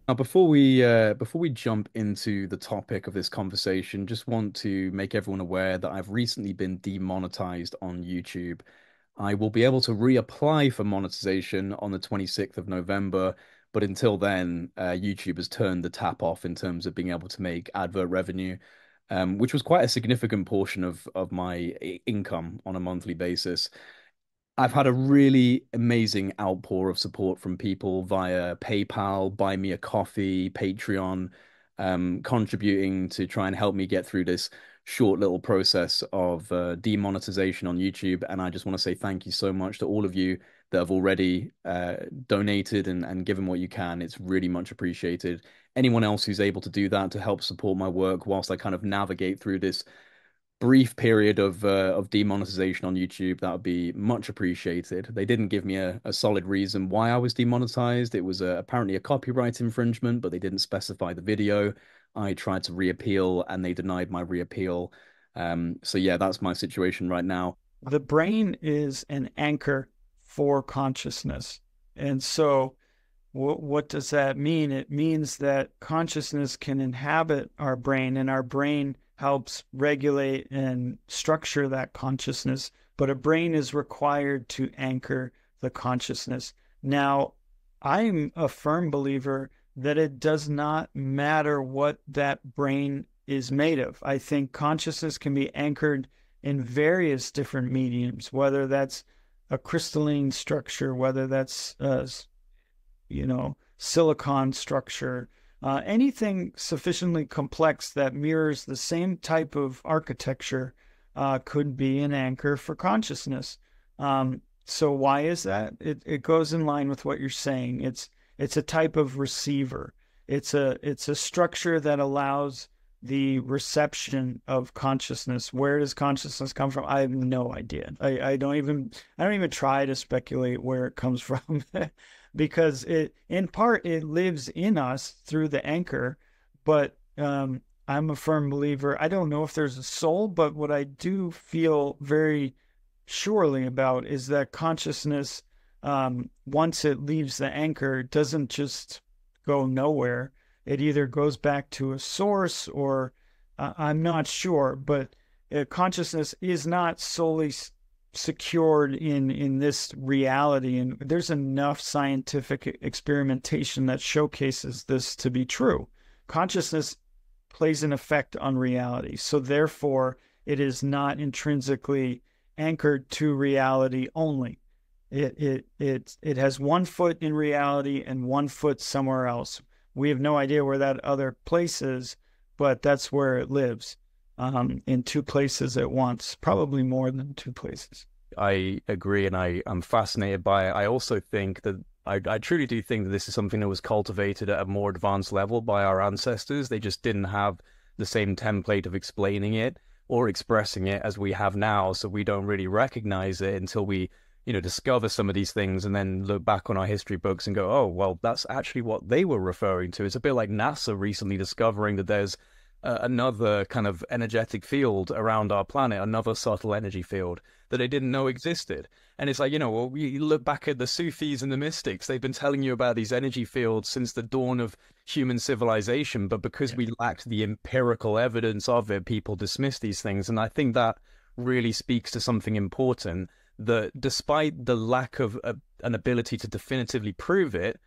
Now, before we jump into the topic of this conversation, just want to make everyone aware that I've recently been demonetized on YouTube. I will be able to reapply for monetization on the 26th of November, but until then, YouTube has turned the tap off in terms of being able to make advert revenue, which was quite a significant portion of my income on a monthly basis. I've had a really amazing outpour of support from people via PayPal, Buy Me a Coffee, Patreon, contributing to try and help me get through this short little process of demonetization on YouTube. And I just want to say thank you so much to all of you that have already donated and given what you can. It's really much appreciated. Anyone else who's able to do that to help support my work whilst I kind of navigate through this brief period of demonetization on YouTube, that would be much appreciated. They didn't give me a solid reason why I was demonetized. It was apparently a copyright infringement, but they didn't specify the video. I tried to reappeal and they denied my reappeal. So yeah, that's my situation right now. The brain is an anchor for consciousness. And so, what does that mean? It means that consciousness can inhabit our brain, and our brain helps regulate and structure that consciousness. But a brain is required to anchor the consciousness. Now, I'm a firm believer that it does not matter what that brain is made of. I think consciousness can be anchored in various different mediums, whether that's a crystalline structure, whether that's silicon structure, anything sufficiently complex that mirrors the same type of architecture could be an anchor for consciousness. So why is that? It goes in line with what you're saying. It's a type of receiver. It's a structure that allows the reception of consciousness. Where does consciousness come from? I have no idea. I don't even try to speculate where it comes from because in part it lives in us through the anchor, but I'm a firm believer. I don't know if there's a soul, but what I do feel very surely about is that consciousness, once it leaves the anchor, doesn't just go nowhere. It either goes back to a source or I'm not sure, but consciousness is not solely secured in this reality. And there's enough scientific experimentation that showcases this to be true. Consciousness plays an effect on reality. So therefore, it is not intrinsically anchored to reality only. It has one foot in reality and one foot somewhere else. We have no idea where that other place is, but that's where it lives, in two places at once, probably more than two places. I agree, and I'm fascinated by it. I also think that I truly do think that this is something that was cultivated at a more advanced level by our ancestors. They just didn't have the same template of explaining it or expressing it as we have now, so we don't really recognize it until we discover some of these things and then look back on our history books and go, oh, well, that's actually what they were referring to. It's a bit like NASA recently discovering that there's another kind of energetic field around our planet, another subtle energy field that they didn't know existed. And it's like, well, you look back at the Sufis and the mystics, they've been telling you about these energy fields since the dawn of human civilization, but because we lacked the empirical evidence of it, people dismissed these things. And I think that really speaks to something important, that despite the lack of an ability to definitively prove it,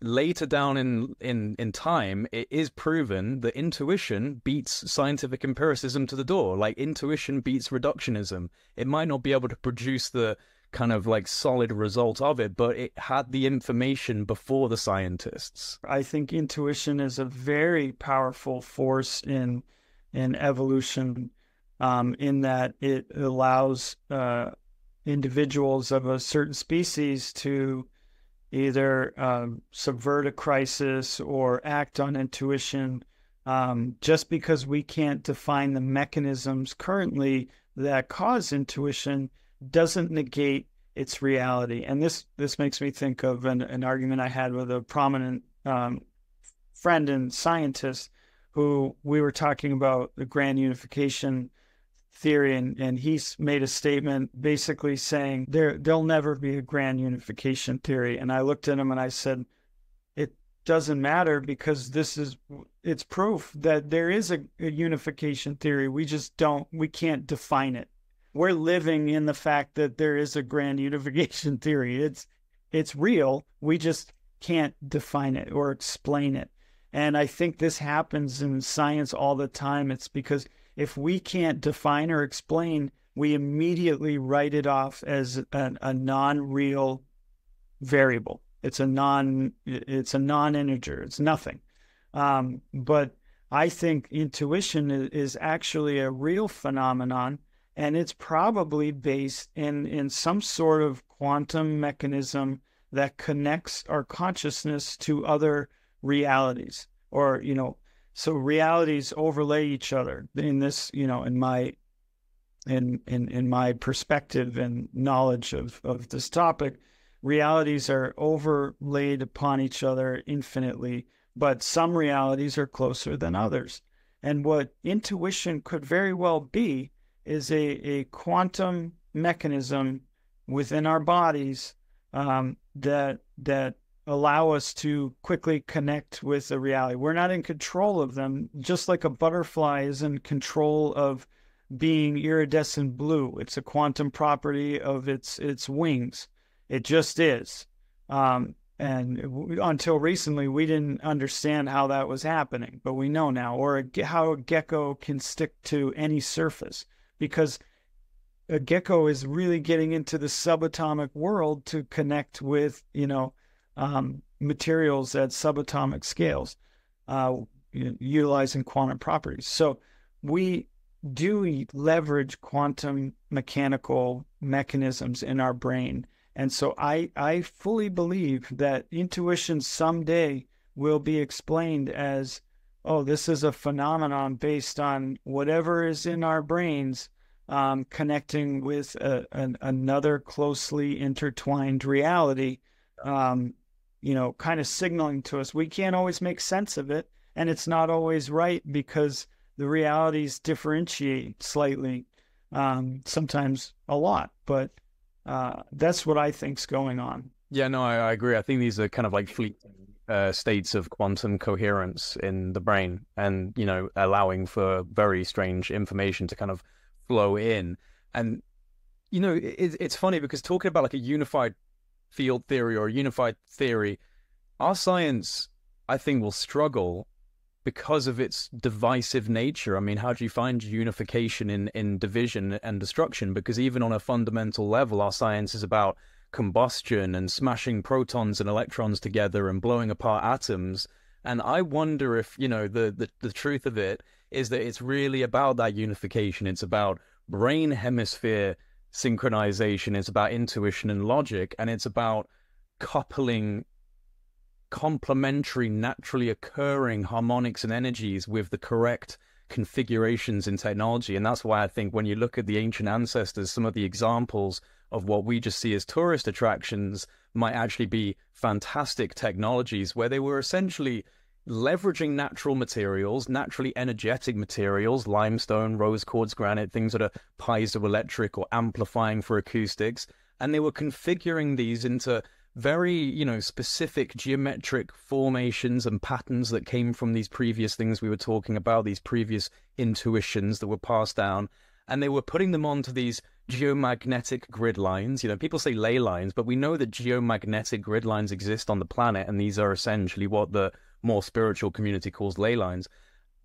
later down in time, it is proven that intuition beats scientific empiricism to the door. Like intuition beats reductionism. It might not be able to produce the kind of like solid result of it, but it had the information before the scientists. I think intuition is a very powerful force in evolution, in that it allows individuals of a certain species to either subvert a crisis or act on intuition. Just because we can't define the mechanisms currently that cause intuition doesn't negate its reality. And this makes me think of an argument I had with a prominent friend and scientist who we were talking about the grand unification theory, and he's made a statement basically saying there'll never be a grand unification theory. And I looked at him and I said, doesn't matter because it's proof that there is a unification theory. We can't define it. We're living in the fact that there is a grand unification theory. It's real. We just can't define it or explain it. And I think this happens in science all the time. It's because if we can't define or explain, we immediately write it off as a non-real variable. It's a non-integer. It's nothing. But I think intuition is actually a real phenomenon, and it's probably based in some sort of quantum mechanism that connects our consciousness to other realities, or so realities overlay each other in this, in my perspective and knowledge of this topic. Realities are overlaid upon each other infinitely, but some realities are closer than others. And what intuition could very well be is a quantum mechanism within our bodies, that allow us to quickly connect with the reality. We're not in control of them, just like a butterfly is in control of being iridescent blue. It's a quantum property of its wings. It just is. And until recently, we didn't understand how that was happening, but we know now, or how a gecko can stick to any surface, because a gecko is really getting into the subatomic world to connect with, materials at subatomic scales, utilizing quantum properties. So we do leverage quantum mechanical mechanisms in our brain. And so I fully believe that intuition someday will be explained as, oh, this is a phenomenon based on whatever is in our brains, connecting with another closely intertwined reality, kind of signaling to us. We can't always make sense of it, and it's not always right because the realities differentiate slightly, sometimes a lot, but that's what I think's going on. Yeah, no, I agree. I think these are kind of like fleeting states of quantum coherence in the brain, and allowing for very strange information to kind of flow in. And it's funny because talking about like a unified field theory or a unified theory, our science, I think, will struggle because of its divisive nature. I mean, how do you find unification in division and destruction? Because even on a fundamental level, our science is about combustion and smashing protons and electrons together and blowing apart atoms. And I wonder if, the truth of it is that it's really about that unification. It's about brain hemisphere synchronization. It's about intuition and logic. And it's about coupling complementary, naturally occurring harmonics and energies with the correct configurations in technology. And that's why I think when you look at the ancient ancestors, some of the examples of what we just see as tourist attractions might actually be fantastic technologies where they were essentially leveraging natural materials, naturally energetic materials, limestone, rose quartz granite, things that are piezoelectric or amplifying for acoustics. And they were configuring these into very, specific geometric formations and patterns that came from these previous things we were talking about, these previous intuitions that were passed down. And they were putting them onto these geomagnetic grid lines. People say ley lines, but we know that geomagnetic grid lines exist on the planet, and these are essentially what the more spiritual community calls ley lines.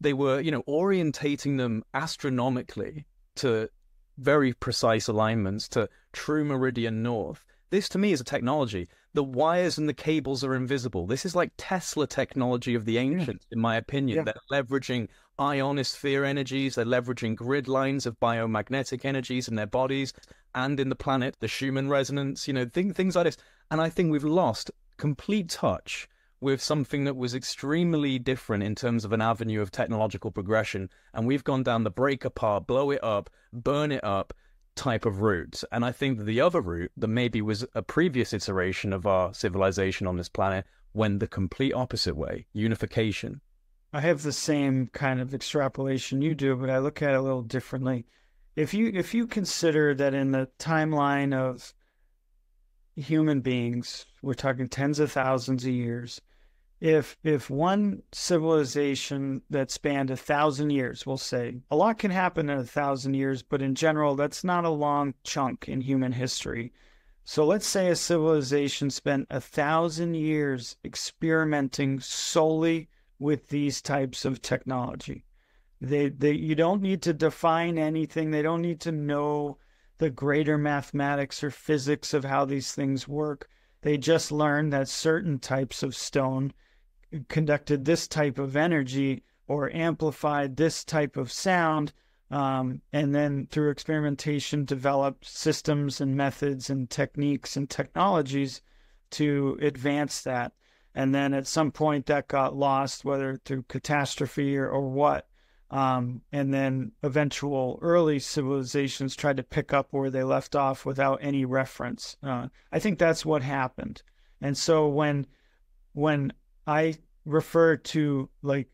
They were, orientating them astronomically to very precise alignments, to true meridian north. This, to me, is a technology. The wires and the cables are invisible. This is like Tesla technology of the ancients, in my opinion. Yeah. They're leveraging ionosphere energies. They're leveraging grid lines of biomagnetic energies in their bodies and in the planet, the Schumann resonance, things like this. And I think we've lost complete touch with something that was extremely different in terms of an avenue of technological progression. And we've gone down the break apart, blow it up, burn it up type of route. And I think that the other route that maybe was a previous iteration of our civilization on this planet went the complete opposite way, unification. I have the same kind of extrapolation you do, but I look at it a little differently. If you consider that in the timeline of human beings, we're talking tens of thousands of years, if one civilization that spanned 1,000 years, we'll say, a lot can happen in 1,000 years, but in general, that's not a long chunk in human history. So let's say a civilization spent 1,000 years experimenting solely with these types of technology. You don't need to define anything. They don't need to know the greater mathematics or physics of how these things work. They just learn that certain types of stone conducted this type of energy or amplified this type of sound, and then through experimentation developed systems and methods and techniques and technologies to advance that. And then at some point that got lost, whether through catastrophe or what. And then eventual early civilizations tried to pick up where they left off without any reference. I think that's what happened. And so when I refer to like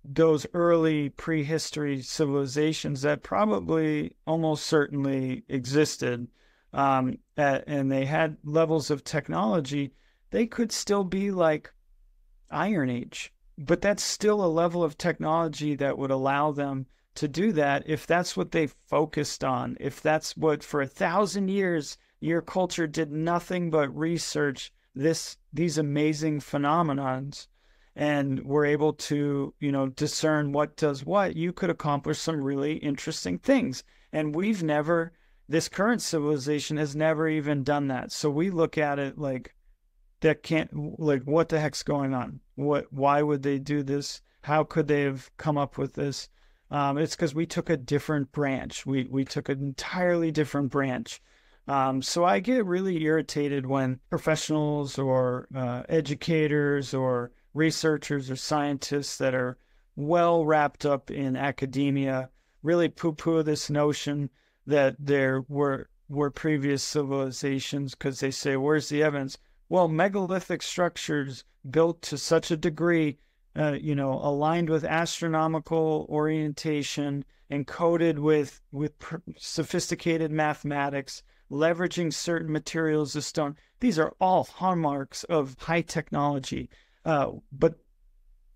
those early prehistory civilizations that probably almost certainly existed, and they had levels of technology, they could still be like Iron Age, but that's still a level of technology that would allow them to do that if that's what they focused on. If that's what for 1,000 years your culture did nothing but research these amazing phenomenons and were able to, discern what does what, you could accomplish some really interesting things. And this current civilization has never even done that. So we look at it like, that can't, like, what the heck's going on? Why would they do this? How could they have come up with this? It's because we took a different branch. We took an entirely different branch. So I get really irritated when professionals or educators or researchers or scientists that are well wrapped up in academia really poo-poo this notion that there were previous civilizations because they say, where's the evidence? Well, megalithic structures built to such a degree, aligned with astronomical orientation, encoded with sophisticated mathematics, leveraging certain materials of stone. These are all hallmarks of high technology. But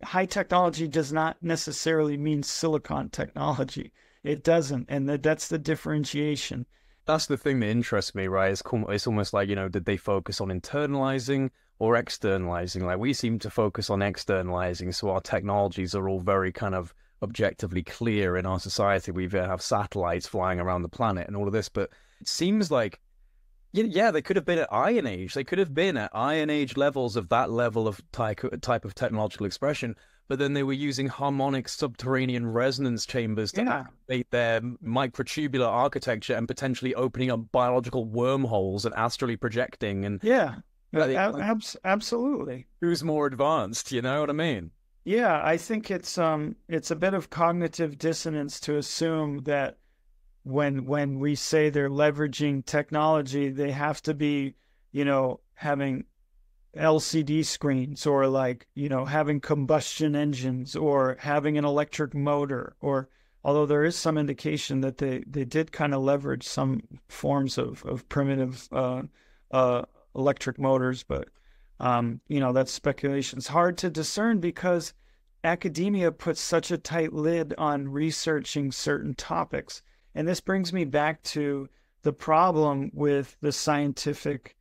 high technology does not necessarily mean silicon technology. It doesn't. And that's the differentiation. That's the thing that interests me, right? It's almost like, did they focus on internalizing or externalizing? Like we seem to focus on externalizing, so our technologies are all very kind of objectively clear in our society. We have satellites flying around the planet and all of this, but it seems like, yeah, they could have been at Iron Age. They could have been at Iron Age levels of that level of type of technological expression, but then they were using harmonic subterranean resonance chambers to activate their microtubular architecture and potentially opening up biological wormholes and astrally projecting. And absolutely. Who's more advanced? You know what I mean? Yeah, I think it's a bit of cognitive dissonance to assume that when we say they're leveraging technology, they have to be, having LCD screens or having combustion engines or having an electric motor, or although there is some indication that they did kind of leverage some forms of primitive electric motors, but that's speculation. It's hard to discern because academia puts such a tight lid on researching certain topics. And this brings me back to the problem with the scientific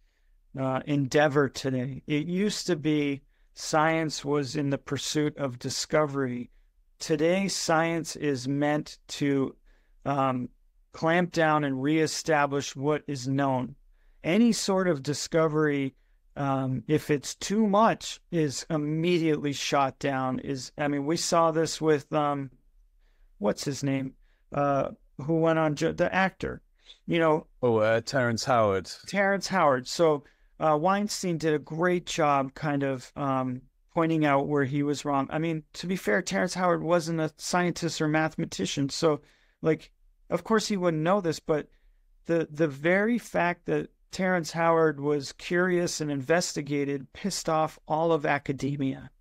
endeavor today. It used to be science was in the pursuit of discovery. Today, science is meant to clamp down and reestablish what is known. Any sort of discovery, if it's too much, is immediately shot down. We saw this with what's his name? Who went on the actor, Terrence Howard. Terrence Howard. So Weinstein did a great job kind of pointing out where he was wrong. I mean, to be fair, Terrence Howard wasn't a scientist or mathematician, so of course he wouldn't know this, but the very fact that Terrence Howard was curious and investigated pissed off all of academia.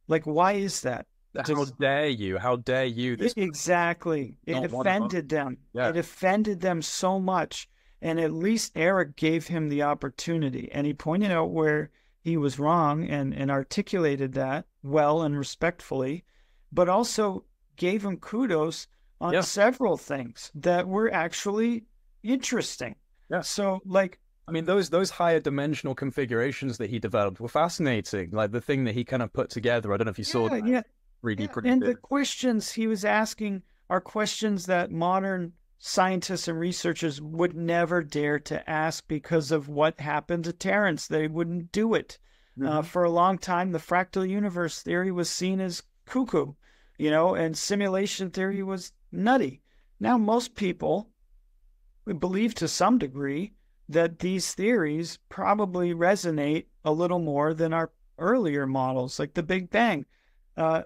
Why is that? How dare you? How dare you? Exactly. It offended them. Yeah. It offended them so much. And at least Eric gave him the opportunity. And he pointed out where he was wrong and articulated that well and respectfully, but also gave him kudos on Yeah. several things that were actually interesting. Yeah. So, like, I mean, those higher dimensional configurations that he developed were fascinating. Like the thing that he kind of put together. I don't know if you saw yeah, that yeah, 3D yeah. And the printed. questions he was asking are questions that modern scientists and researchers would never dare to ask because of what happened to Terence. They wouldn't do it. Hmm. For a long time, the fractal universe theory was seen as cuckoo, and simulation theory was nutty. Now, most people believe to some degree that these theories probably resonate a little more than our earlier models, like the Big Bang. Uh,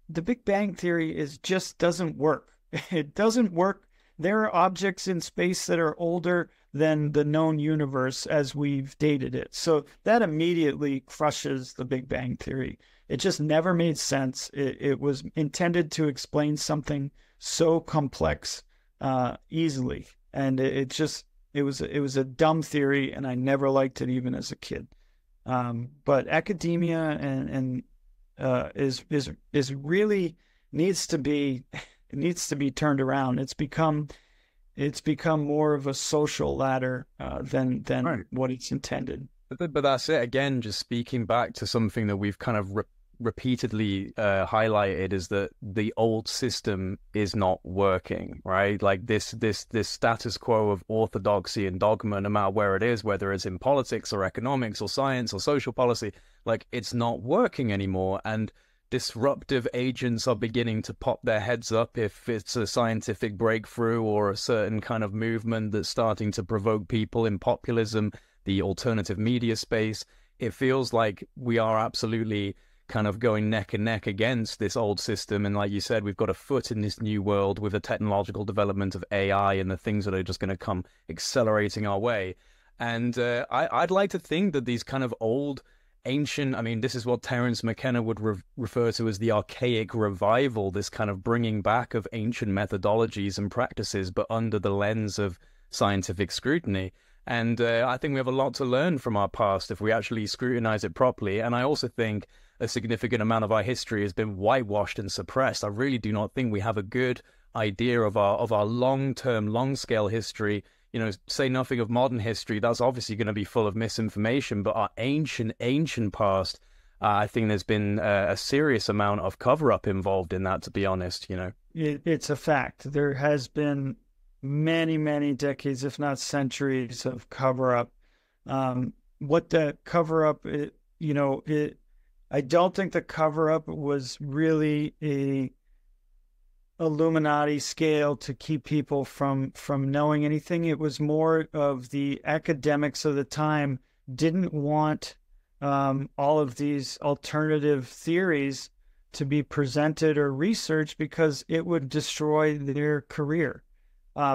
the Big Bang theory just doesn't work. It doesn't work. There are objects in space that are older than the known universe as we've dated it. So that immediately crushes the Big Bang theory. It just never made sense. It was intended to explain something so complex easily, and it was a dumb theory, and I never liked it even as a kid. But academia and is really needs to be needs to be turned around. It's become more of a social ladder than Right. what it's intended. But that's it again. Just speaking back to something that we've kind of repeatedly highlighted is that the old system is not working, right? Like this status quo of orthodoxy and dogma, no matter where it is, whether it's in politics or economics or science or social policy, like it's not working anymore. And disruptive agents are beginning to pop their heads up if it's a scientific breakthrough or a certain kind of movement that's starting to provoke people in populism, the alternative media space. It feels like we are absolutely kind of going neck and neck against this old system. And like you said, we've got a foot in this new world with the technological development of AI and the things that are just going to come accelerating our way. And I'd like to think that these kind of old, ancient, I mean, this is what Terence McKenna would refer to as the archaic revival, this kind of bringing back of ancient methodologies and practices, but under the lens of scientific scrutiny. And I think we have a lot to learn from our past if we actually scrutinize it properly. And I also think a significant amount of our history has been whitewashed and suppressed. I really do not think we have a good idea of our long-term, long-scale history. Say nothing of modern history. That's obviously going to be full of misinformation, but our ancient past, I think there's been a serious amount of cover-up involved in that, to be honest. It's a fact. There has been many, many decades, if not centuries, of cover up. What the cover up, I don't think the cover up was really a Illuminati scale to keep people from knowing anything. It was more of the academics of the time didn't want all of these alternative theories to be presented or researched because it would destroy their career.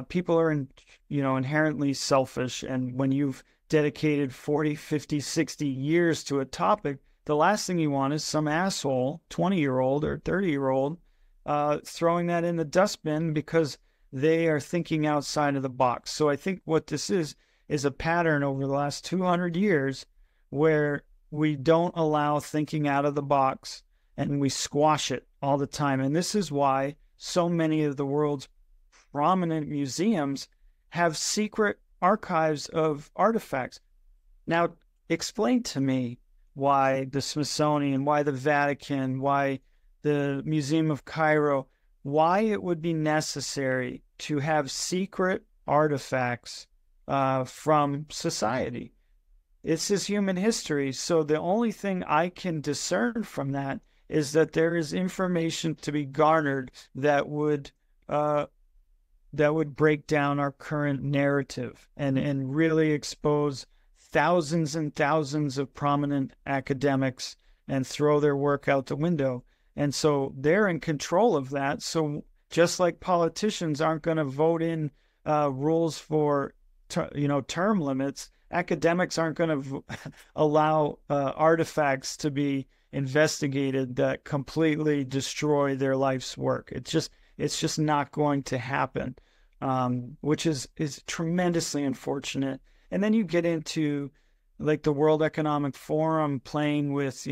People are inherently selfish, and when you've dedicated 40, 50, 60 years to a topic, the last thing you want is some asshole 20-year-old or 30-year-old throwing that in the dustbin because they are thinking outside of the box. So I think what this is a pattern over the last 200 years where we don't allow thinking out of the box and we squash it all the time. And this is why so many of the world's prominent museums have secret archives of artifacts. Now, explain to me why the Smithsonian, why the Vatican, why the Museum of Cairo, why it would be necessary to have secret artifacts from society. This is human history. So the only thing I can discern from that is that there is information to be garnered that would break down our current narrative and really expose thousands and thousands of prominent academics and throw their work out the window. And so they're in control of that. So just like politicians aren't going to vote in rules for term limits, academics aren't going to allow artifacts to be investigated that completely destroy their life's work. It's just not going to happen, which is tremendously unfortunate. And then you get into like the World Economic Forum playing with,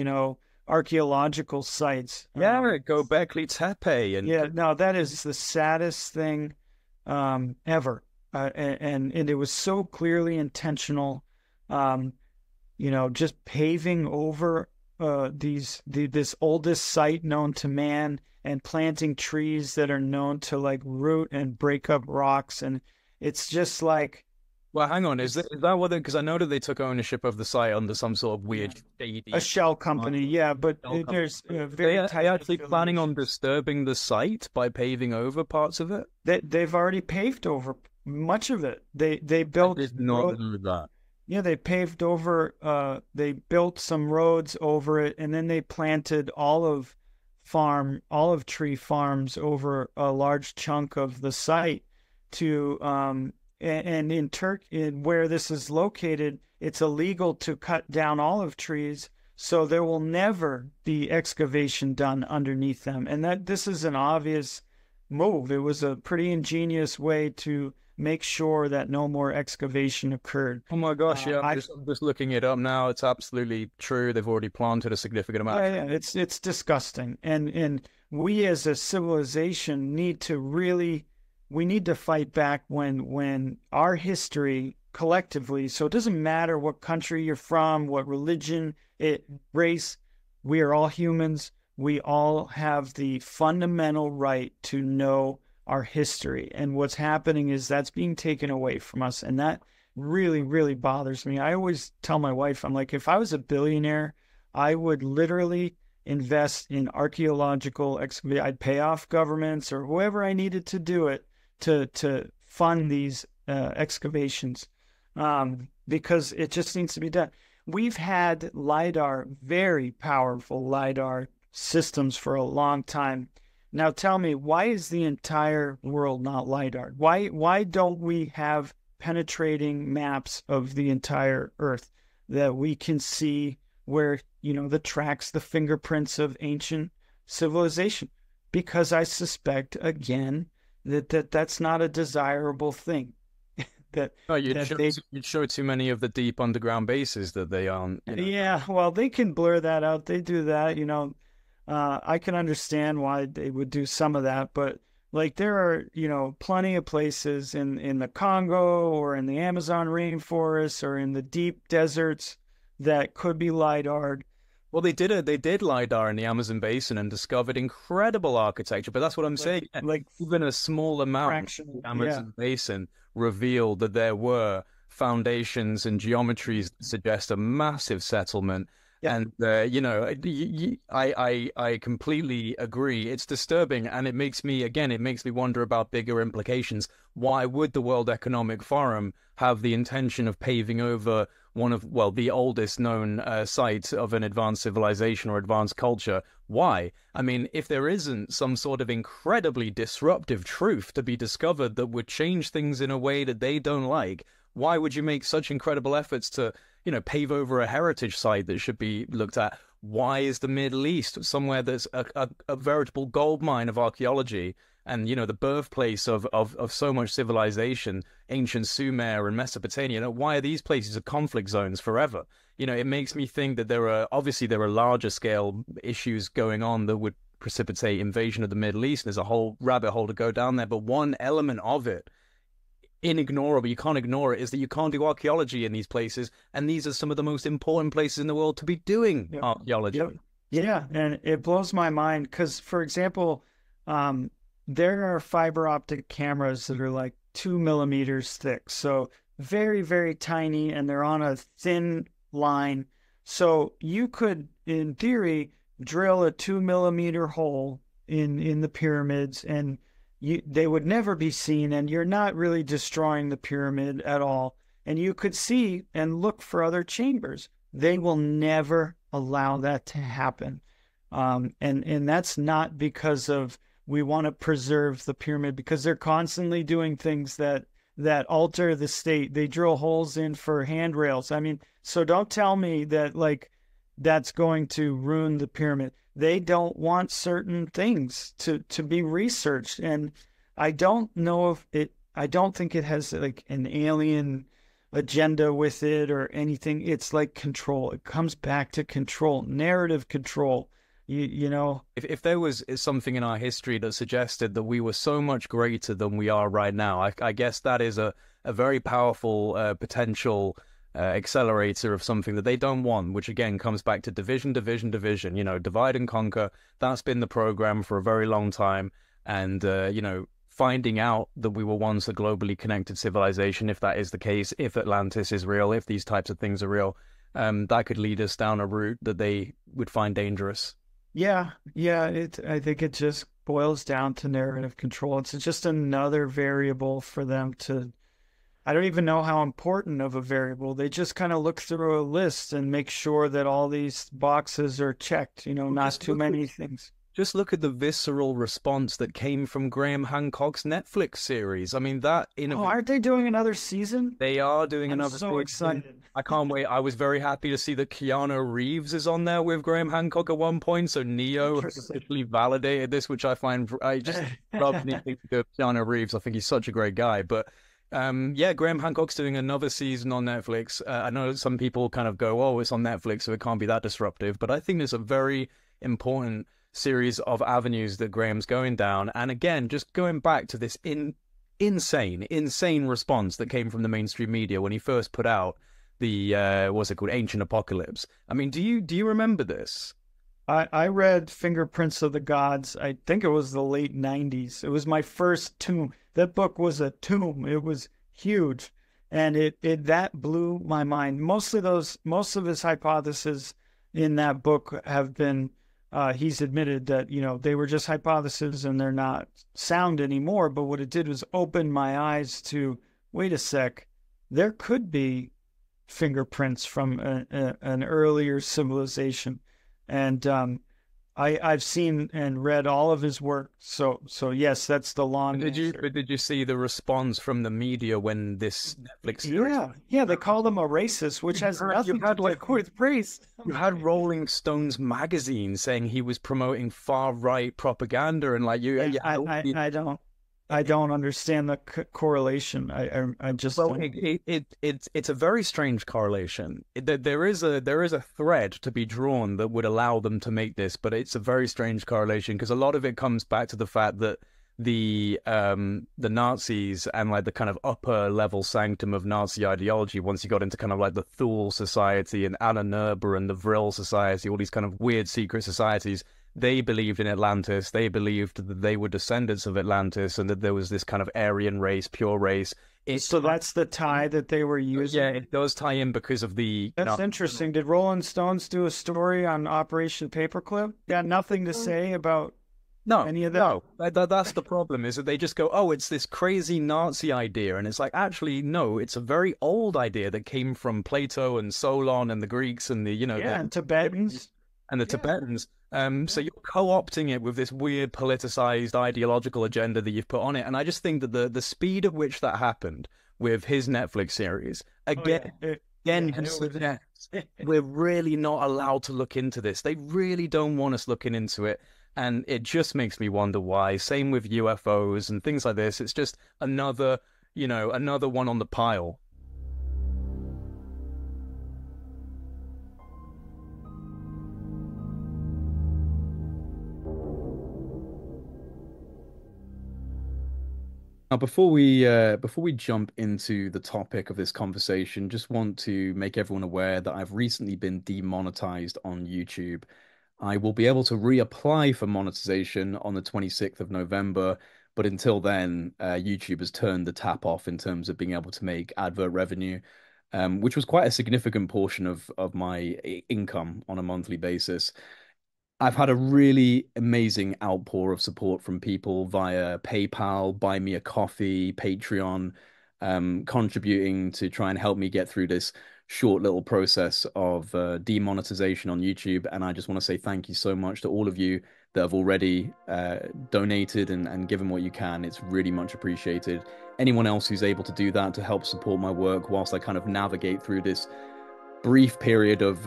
archaeological sites. Yeah, Göbekli Tepe and Yeah, no, that is the saddest thing ever. And it was so clearly intentional. Um, just paving over this oldest site known to man and planting trees that are known to like root and break up rocks. And it's just like well, hang on, it's is that what? Because I know that they took ownership of the site under some sort of yeah, weird a shady shell company. Yeah, but shell company. there's very They tight actually planning on affiliations. disturbing the site by paving over parts of it? They've already paved over much of it. They I built did not road. know that. Yeah, they paved over, they built some roads over it, and then they planted olive tree farms over a large chunk of the site to, and in Turkey, where this is located, it's illegal to cut down olive trees, so there will never be excavation done underneath them. And that this is an obvious move. It was a pretty ingenious way to make sure that no more excavation occurred. Oh my gosh, yeah, I I'm just looking it up now. It's absolutely true. They've already planted a significant amount of Yeah, yeah, it's disgusting, and we as a civilization need to we need to fight back when our history collectively. So it doesn't matter what country you're from, what religion, race. We are all humans. We all have the fundamental right to know our history, and what's happening is that's being taken away from us, and that really, really bothers me. I always tell my wife, I'm like, if I was a billionaire, I would literally invest in archaeological excavation. I'd pay off governments or whoever I needed to do it to fund these excavations, because it just needs to be done. We've had LIDAR, very powerful LIDAR systems for a long time. Now tell me, why is the entire world not LIDAR? Why don't we have penetrating maps of the entire Earth that we can see where, the tracks, the fingerprints of ancient civilization? Because I suspect again that's not a desirable thing. that no, that they you'd show too many of the deep underground bases that they aren't. Yeah, well, they can blur that out. They do that. I can understand why they would do some of that, but like there are, plenty of places in the Congo or in the Amazon rainforest or in the deep deserts that could be LIDAR'd. Well, they did LiDAR in the Amazon basin and discovered incredible architecture, but that's what I'm like saying. Yeah, like even a small amount of fractional. the Yeah, Amazon basin revealed that there were foundations and geometries that suggest a massive settlement. yeah, And I completely agree. It's disturbing, and it makes me wonder about bigger implications. Why would the World Economic Forum have the intention of paving over one of, well, the oldest known sites of an advanced civilization or advanced culture? Why? I mean, if there isn't some sort of incredibly disruptive truth to be discovered that would change things in a way that they don't like, why would you make such incredible efforts to, pave over a heritage site that should be looked at? Why is the Middle East somewhere that's a veritable gold mine of archaeology and, the birthplace of so much civilization, ancient Sumer and Mesopotamia? Why are these places conflict zones forever? It makes me think that there are larger scale issues going on that would precipitate invasion of the Middle East. There's a whole rabbit hole to go down there, but one element of it, inignorable, you can't ignore it, is that you can't do archaeology in these places, and these are some of the most important places in the world to be doing yep, archaeology. yep, yeah, and it blows my mind because, for example, there are fiber optic cameras that are like 2 millimeters thick, so very, very tiny, and they're on a thin line. So you could, in theory, drill a 2 millimeter hole in the pyramids, and they would never be seen, and you're not really destroying the pyramid at all. And you could see and look for other chambers. They will never allow that to happen. And that's not because of we want to preserve the pyramid, because they're constantly doing things that alter the state. They drill holes in for handrails. I mean, so don't tell me that like that's going to ruin the pyramid. They don't want certain things to be researched. And I don't know if it, I don't think it has like an alien agenda with it or anything. It's like control. It comes back to control, narrative control. You know, If there was something in our history that suggested that we were so much greater than we are right now, I guess that is a very powerful potential accelerator of something that they don't want, which again comes back to division, division, division. Divide and conquer. That's been the program for a very long time. And, finding out that we were once a globally connected civilization, if that is the case, if Atlantis is real, if these types of things are real, that could lead us down a route that they would find dangerous. yeah, yeah. I think it just boils down to narrative control. It's just another variable for them to. I don't even know how important of a variable. They just kind of look through a list and make sure that all these boxes are checked, Well, not too many things. just look at the visceral response that came from Graham Hancock's Netflix series. I mean, that in Oh, a aren't they doing another season? they are doing I'm another so season. excited. I can't wait. I was very happy to see that Keanu Reeves is on there with Graham Hancock at one point. So Neo has Interesting. officially validated this, which I just love anything to do with Keanu Reeves. I think he's such a great guy. But yeah, Graham Hancock's doing another season on Netflix. I know some people kind of go, "Oh, it's on Netflix, so it can't be that disruptive." But I think there's a very important series of avenues that Graham's going down. And again, just going back to this insane response that came from the mainstream media when he first put out the what's it called, Ancient Apocalypse. I mean, do you remember this? I read Fingerprints of the Gods. I think it was the late 90s. It was my first tomb. That book was a tomb. It was huge. And it that blew my mind. Most of his hypotheses in that book have been he's admitted that, they were just hypotheses and they're not sound anymore. But what it did was open my eyes to, wait a sec, there could be fingerprints from an earlier civilization. And I've seen and read all of his work. So yes, that's the long answer. But did you see the response from the media when this Netflix series? Yeah, yeah, they call them a racist, which has You nothing to had do with race. you had Rolling Stones magazine saying he was promoting far right propaganda, and like Yeah, you had all these. I don't understand the correlation. I just Well, don't. it's a very strange correlation. There is a thread to be drawn that would allow them to make this, but it's a very strange correlation because a lot of it comes back to the fact that the Nazis and like the kind of upper level sanctum of Nazi ideology, once you got into kind of like the Thule Society and Anna Nerber and the Vril Society, all these kind of weird secret societies, they believed in Atlantis. They believed that they were descendants of Atlantis and that there was this kind of Aryan race, pure race. So that's the tie that they were using. Yeah, it does tie in because of the. That's interesting. Did Rolling Stones do a story on Operation Paperclip? Got nothing to say about No, any of that? no, that's the problem is that they just go, oh, it's this crazy Nazi idea. And it's like, actually, no, it's a very old idea that came from Plato and Solon and the Greeks and Yeah, and Tibetans. and the Yeah, Tibetans. So yeah. you're co-opting it with this weird politicized ideological agenda that you've put on it. And I just think that the speed at which that happened with his Netflix series, Oh yeah. again, Yeah, just it was. suggests we're really not allowed to look into this. They really don't want us looking into it. And it just makes me wonder why. Same with UFOs and things like this. It's just another one on the pile. Now, before we jump into the topic of this conversation, just want to make everyone aware that I've recently been demonetized on YouTube. I will be able to reapply for monetization on the 26th of November, but until then, YouTube has turned the tap off in terms of being able to make advert revenue, which was quite a significant portion of my income on a monthly basis. I've had a really amazing outpour of support from people via PayPal, Buy Me a Coffee, Patreon, contributing to try and help me get through this short little process of demonetization on YouTube. And I just want to say thank you so much to all of you that have already donated and given what you can. It's really much appreciated. Anyone else who's able to do that to help support my work whilst I kind of navigate through this brief period of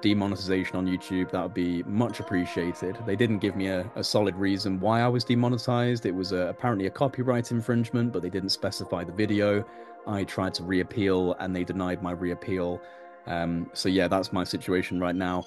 demonetization on YouTube, that would be much appreciated. They didn't give me a solid reason why I was demonetized. It was apparently a copyright infringement, but they didn't specify the video. I tried to reappeal and they denied my reappeal. So yeah, that's my situation right now.